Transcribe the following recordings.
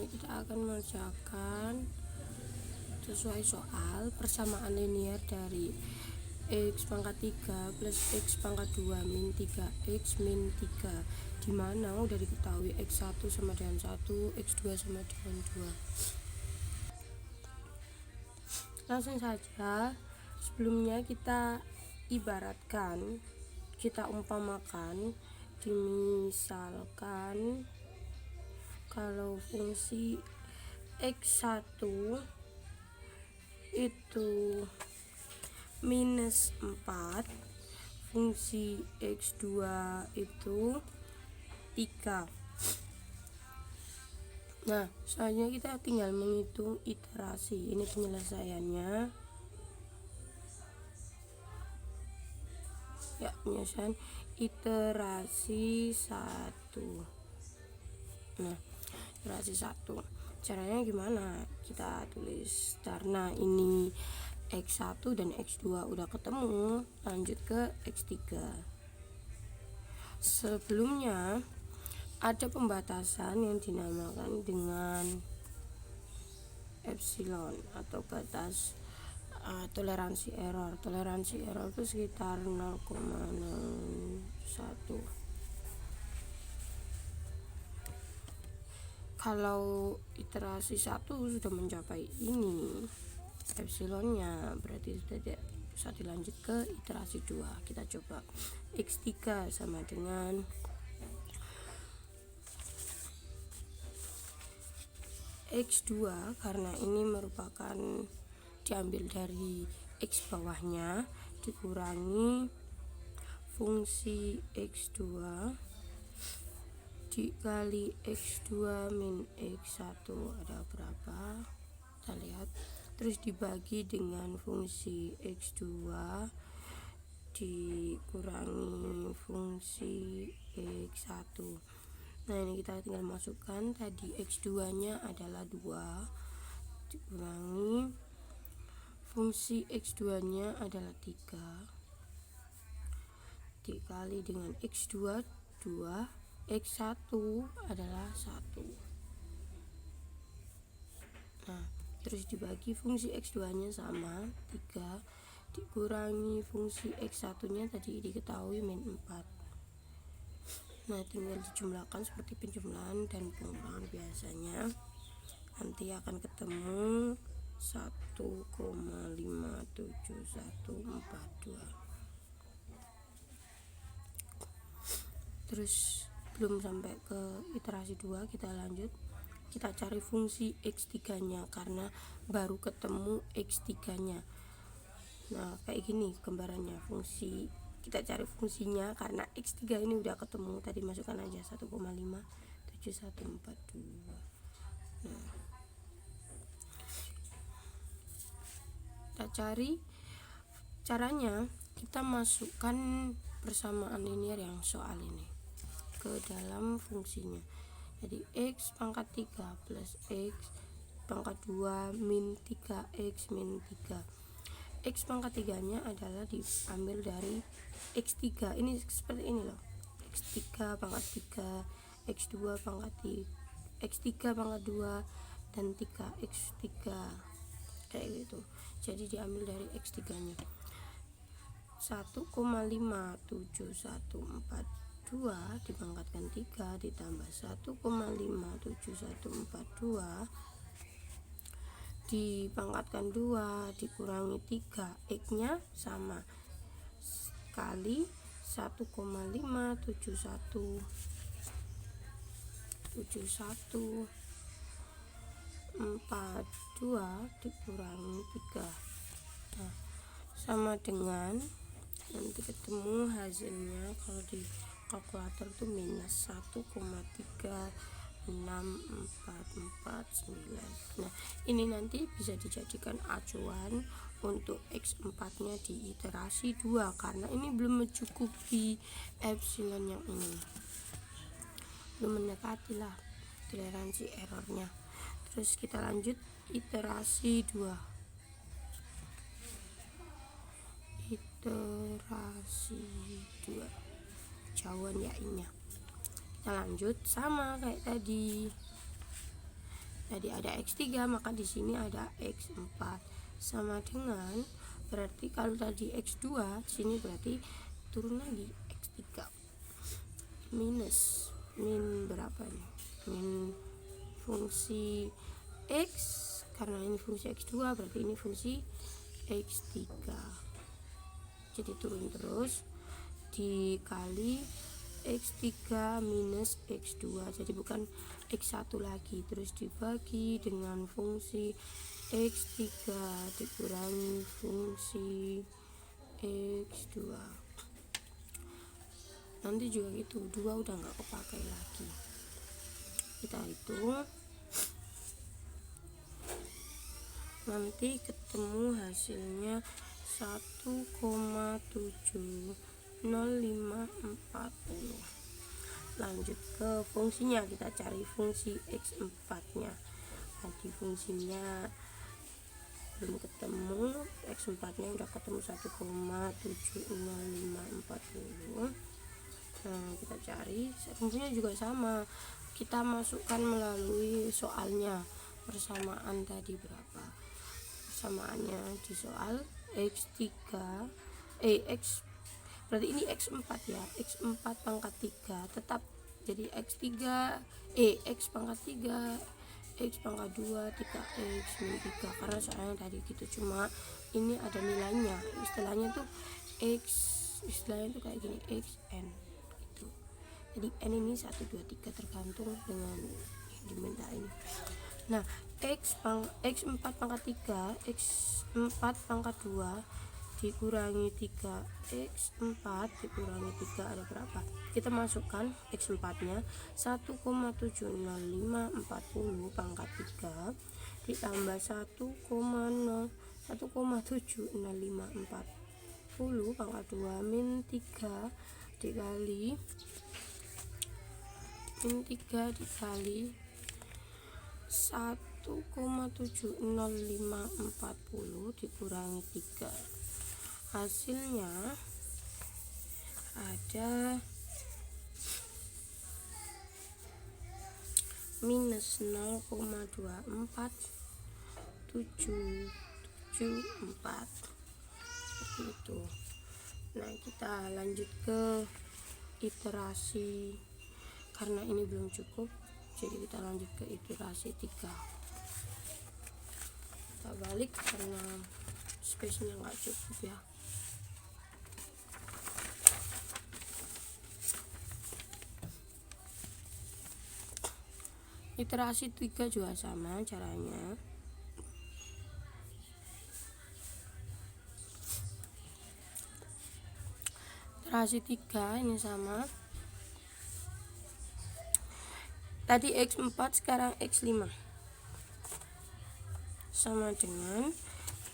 kita akan mengerjakan sesuai soal persamaan linear dari x pangkat 3 plus x pangkat 2 min 3x min 3, dimana udah diketahui x1 sama dengan 1, x2 sama dengan 2. Langsung saja, sebelumnya kita ibaratkan, kita umpamakan, dimisalkan kalau fungsi x1 itu minus 4, fungsi x2 itu 3. Nah, selanjutnya kita tinggal menghitung iterasi. Ini penyelesaiannya. Ya, penyelesaian iterasi 1. Nah, iterasi 1. Caranya gimana? Kita tulis karena ini x1 dan x2 udah ketemu, lanjut ke x3. Sebelumnya ada pembatasan yang dinamakan dengan epsilon atau batas toleransi error. Toleransi error itu sekitar 0,01. Kalau iterasi 1 sudah mencapai ini epsilonnya, berarti sudah tidak bisa dilanjut ke iterasi 2. Kita coba x3 sama dengan x2, karena ini merupakan diambil dari x bawahnya dikurangi fungsi x2 dikali x2 min x1 ada berapa, kita lihat, terus dibagi dengan fungsi x2 dikurangi fungsi x1. Nah, ini kita tinggal masukkan, tadi x2 nya adalah 2 dikurangi fungsi x2 nya adalah 3 dikali dengan x2 2, x1 adalah 1. Nah, terus dibagi fungsi x2 nya sama 3 dikurangi fungsi x1 nya tadi diketahui min 4. Nah, tinggal dijumlahkan seperti penjumlahan dan pengurangan biasanya. Nanti akan ketemu 1,57142. Terus belum sampai ke iterasi 2, kita lanjut. Kita cari fungsi x3 nya karena baru ketemu x3 nya. Nah, kayak gini gambarannya. Kita cari fungsinya karena x3 ini udah ketemu, tadi masukkan aja 1,57142. Nah, kita cari caranya, kita masukkan persamaan linear yang soal ini ke dalam fungsinya. Jadi x pangkat 3 plus x pangkat 2 min 3x min 3. X pangkat 3 nya adalah diambil dari x3, ini seperti ini loh, x3 pangkat 3, x2 pangkat 3, x3 pangkat 2 dan 3x3 kayak gitu. Jadi diambil dari x3 nya 1,57142 dipangkatkan 3 ditambah 1,57142 dipangkatkan 2 dikurangi 3, x nya sama kali 1,57142 dikurangi 3. Nah, sama dengan, nanti ketemu hasilnya kalau di kalkulator itu minus 1,36449. Nah, ini nanti bisa dijadikan acuan untuk x4 nya di iterasi 2 karena ini belum mencukupi epsilon yang ini, belum mendekati lah toleransi errornya. Terus kita lanjut iterasi 2. Iterasi 2 jauhan ya ini. Kita lanjut sama kayak tadi, tadi ada X3, maka di sini ada X4 sama dengan, berarti kalau tadi X2 sini berarti turun lagi X3 minus min berapa nih, min fungsi X, karena ini fungsi X2 berarti ini fungsi X3, jadi turun terus dikali X3 minus X2, jadi bukan X1 lagi, terus dibagi dengan fungsi X3 dikurangi fungsi X2. Nanti juga gitu, 2 udah nggak kepakai lagi. Kita hitung, nanti ketemu hasilnya 1,70540. Lanjut ke fungsinya, kita cari fungsi X4 nya. Tadi fungsinya belum ketemu, X4 nya udah ketemu 1,70540. Nah, kita cari fungsinya juga sama, kita masukkan melalui soalnya. Persamaan tadi berapa? Persamaannya di soal X3 X, berarti ini X4 ya, X4 pangkat 3 tetap jadi X3 X pangkat 3 X pangkat 2 3X min 3, karena soalnya tadi gitu, cuma ini ada nilainya, istilahnya tuh X, istilahnya tuh kayak gini, XN gitu. Jadi N ini 1, 2, 3 tergantung dengan yang diminta ini. Nah, X4 pangkat 3 X4 pangkat 2 dikurangi 3 X4 dikurangi 3 ada berapa? Kita masukkan X4 nya 1,70540 pangkat 3 ditambah 1,70540 pangkat 2 min 3 dikali min 3 dikali 1,70540 dikurangi 3, hasilnya ada minus 0,24774 seperti itu. Nah, kita lanjut ke iterasi, karena ini belum cukup, jadi kita lanjut ke iterasi 3. Kita balik karena space nya nggak cukup ya. Iterasi 3 juga sama caranya. Iterasi 3 ini sama, tadi X4 sekarang X5 sama dengan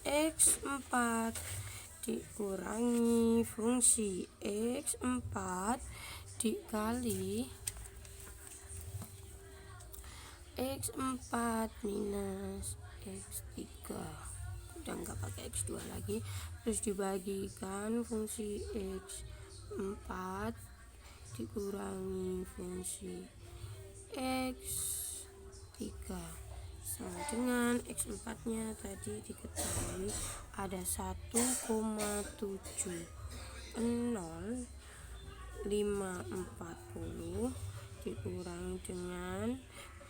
X4 dikurangi fungsi X4 dikali X4 minus X3, udah nggak pakai X2 lagi, terus dibagikan fungsi X4 dikurangi fungsi X3 sama dengan X4 nya tadi diketahui ada 1,70540 dikurangi dengan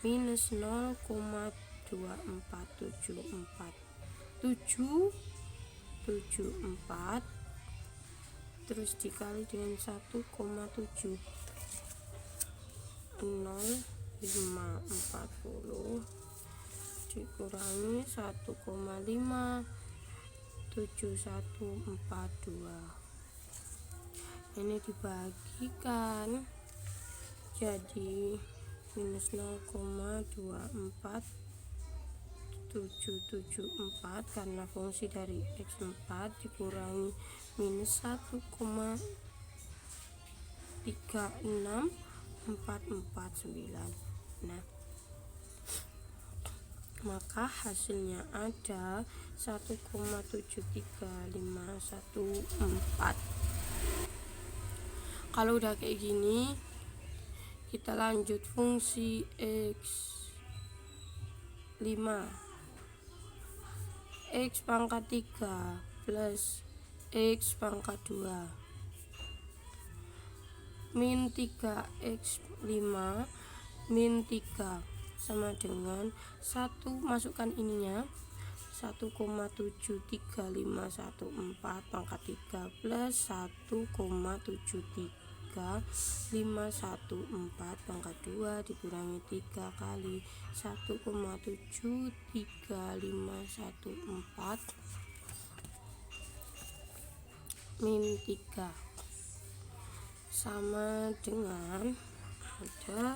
minus 0,24774 terus dikali dengan 1,0540 dikurangi 1,57142, ini dibagikan jadi minus 0,24774 karena fungsi dari X4 dikurangi minus 1,36449. Nah, maka hasilnya ada 1,73514. Kalau udah kayak gini, kita lanjut fungsi X. 5 X pangkat 3 plus X pangkat 2 min 3x 5 min 3 sama dengan 1, masukkan ininya 1,73514 pangkat 3 plus 1,73514 pangkat 2 dikurangi 3 kali 1,73514 min 3 sama dengan ada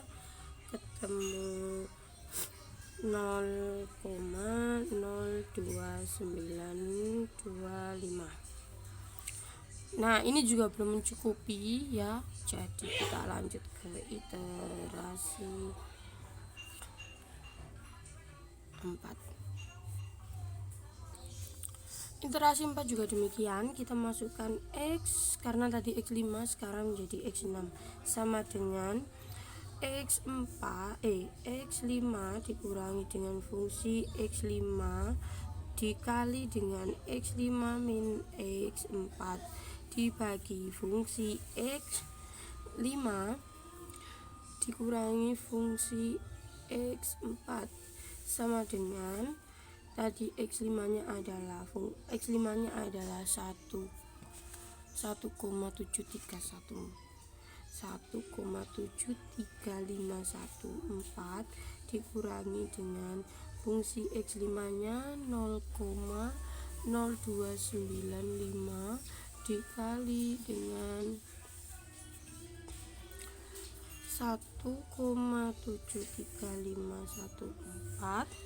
ketemu 0,02925. Nah, ini juga belum mencukupi ya. Jadi kita lanjut ke iterasi 4. Iterasi 4 juga demikian, kita masukkan X karena tadi X5 sekarang menjadi X6 sama dengan X5 dikurangi dengan fungsi X5 dikali dengan X5 min X4 dibagi fungsi X5 dikurangi fungsi X4 sama dengan tadi X5 nya adalah 1,73514 dikurangi dengan fungsi X5 nya 0,0295 dikali dengan 1,73514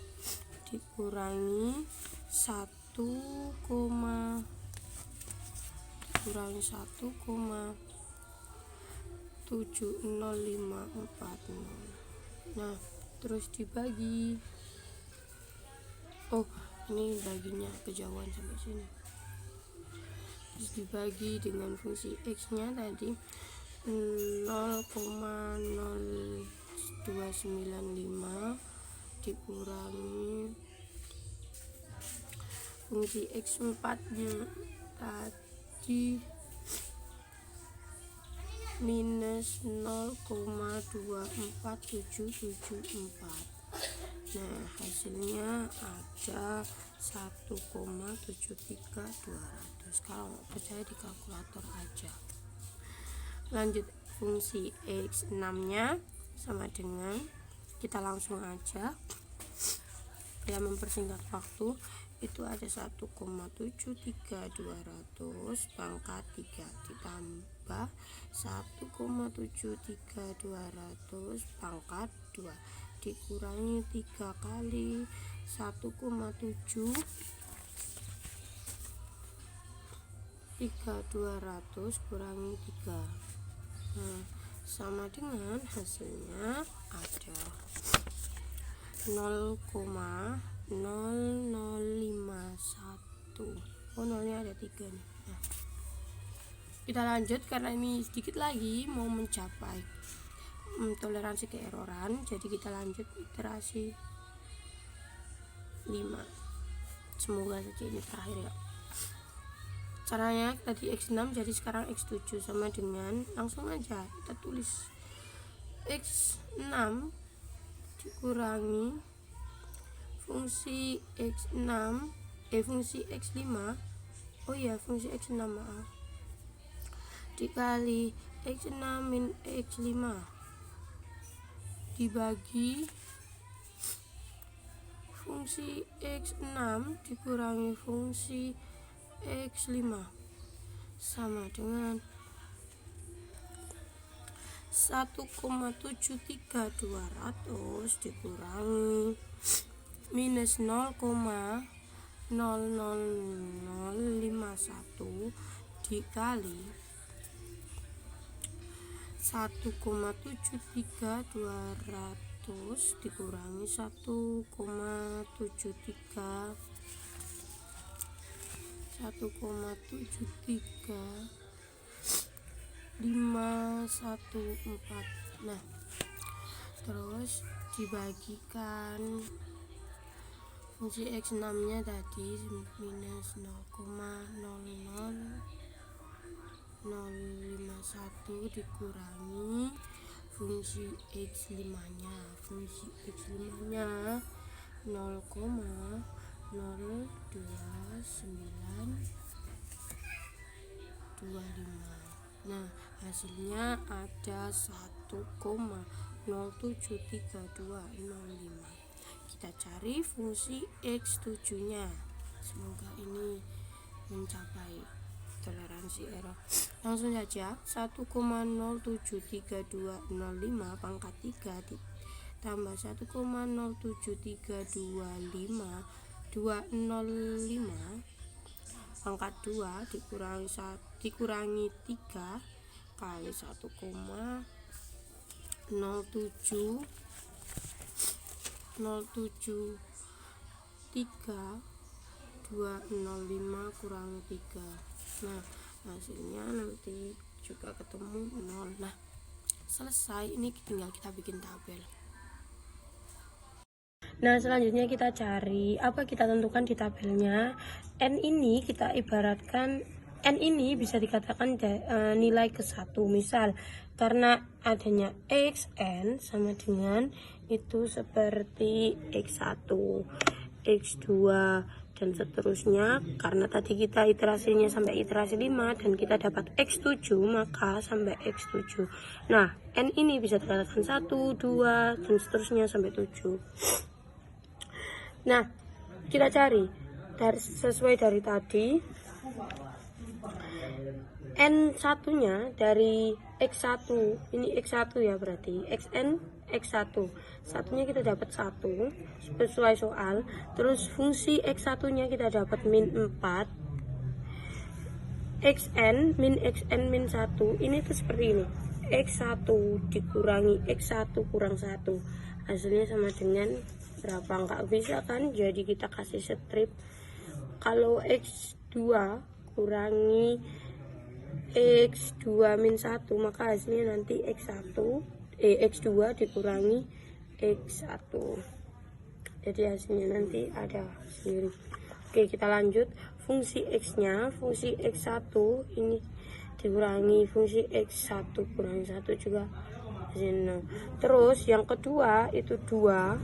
dikurangi 1,70540. Nah, terus dibagi. Oh, ini baginya kejauhan sampai sini. Terus dibagi dengan fungsi X nya tadi 0,0295 dikurangi fungsi X4 nya tadi minus 0,24774. Nah, hasilnya ada 1,73200. Kalau nggak percaya di kalkulator aja. Lanjut, fungsi X6 nya sama dengan, kita langsung aja ya mempersingkat waktu, itu ada 1,73200 pangkat 3 ditambah 1,73200 pangkat 2 dikurangi 3 kali 1,73200 kurangi 3. Nah, sama dengan hasilnya ada 0,0051. Oh, nolnya ada 3 nih. Nah, kita lanjut karena ini sedikit lagi mau mencapai toleransi keeroran. Jadi kita lanjut iterasi 5. Semoga saja ini terakhir ya. Caranya tadi X6 jadi sekarang X7 sama dengan, langsung aja kita tulis X6 dikurangi fungsi X6 fungsi X5 fungsi X6 maaf dikali X6 min X5 dibagi fungsi X6 dikurangi fungsi X5 sama dengan 1,73200 dikurangi minus 0,00051 dikali 1,73200 dikurangi 1,73514. Nah, terus dibagikan fungsi X6 nya tadi minus 0,00051 dikurangi fungsi X5 nya. Fungsi X5 nya 0,02925. Nah, hasilnya ada 1,073205. Kita cari fungsi X7 nya. Semoga ini mencapai toleransi error. Langsung saja, 1,07325 pangkat 3 ditambah 1,07325 pangkat 2 dikurangi 3 kali 1,07325 kurangi 3. Nah, hasilnya nanti juga ketemu 0. Nah, selesai. Ini tinggal kita bikin tabel. Nah, selanjutnya kita cari apa kita tentukan di tabelnya. N ini kita ibaratkan, N ini bisa dikatakan nilai ke 1. Misal karena adanya Xn sama dengan itu seperti X1, X2 dan seterusnya. Karena tadi kita iterasinya sampai iterasi 5 dan kita dapat X7, maka sampai X7. Nah, N ini bisa dikatakan 1, 2 dan seterusnya sampai 7. Nah, kita cari sesuai dari tadi. N1 nya dari X1, ini X1 ya, berarti Xn X1, satunya kita dapat 1 sesuai soal. Terus fungsi X1 nya kita dapat min 4. Xn min Xn min 1 ini tuh seperti ini, X1 dikurangi X1 kurang 1, hasilnya sama dengan berapa? Nggak bisa kan, jadi kita kasih strip. Kalau X2 kurangi X2 min 1, maka hasilnya nanti X2 dikurangi X1, jadi hasilnya nanti ada sendiri. Oke, kita lanjut. Fungsi X nya, fungsi X1 ini dikurangi fungsi X1 kurangi 1 juga hasilnya. Terus yang kedua itu 2